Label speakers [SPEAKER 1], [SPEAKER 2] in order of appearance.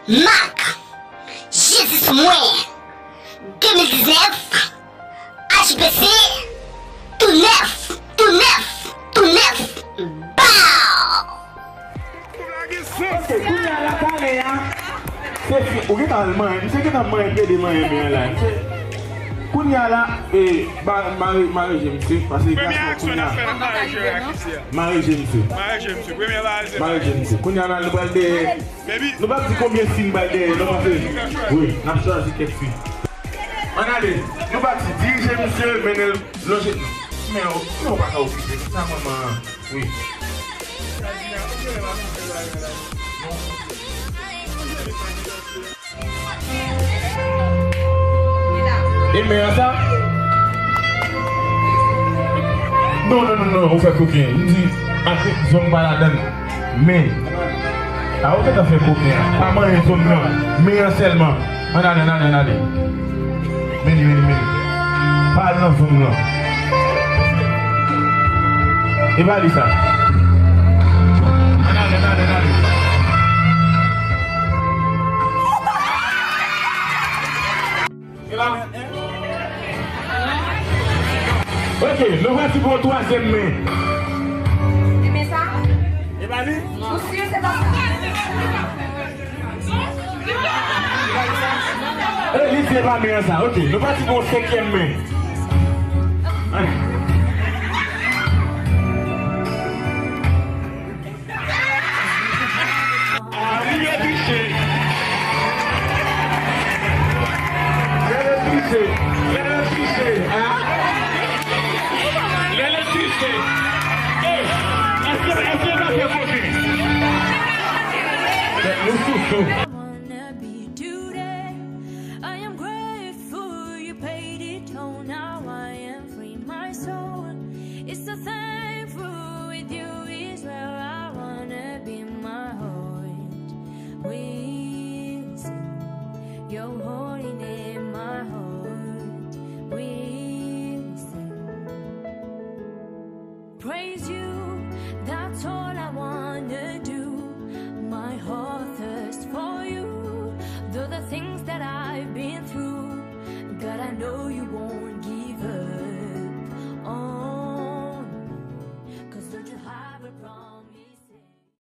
[SPEAKER 1] Marc, Jésus Moyen, 2019, HBC, tout neuf, tout neuf, tout neuf, BAO!
[SPEAKER 2] Kounya la, Marie James, parce que Marie James, Kounya la, nous va dire combien de films balde, oui, n'a pas choisi quelques films. On allez, nous va diriger monsieur, mais logique. Mais on va pas oublier, ça maman, oui. Et mais ça? Non, on fait coquin. Il dit, après, zone baladane. Mais, on fait coquin. Pas mal de zone mais seulement. Allez. Mais. Pas dans la zone là. Et va aller ça. Allez. Ok, le voici pour le troisième mai.
[SPEAKER 3] Aimez ça?
[SPEAKER 2] Et Bali?
[SPEAKER 3] Monsieur, c'est pas ça.
[SPEAKER 2] Lisez pas bien ça, ok. Le voici pour le cinquième mai.
[SPEAKER 4] I wanna be today. I am grateful you paid it all. Now I am free, my soul. It's so thankful with you is where I wanna be. My heart will sing your holy name. My heart will sing. Praise you, that's all I wanna do. My heart thirsts for you. Though the things that I've been through, God, I know you won't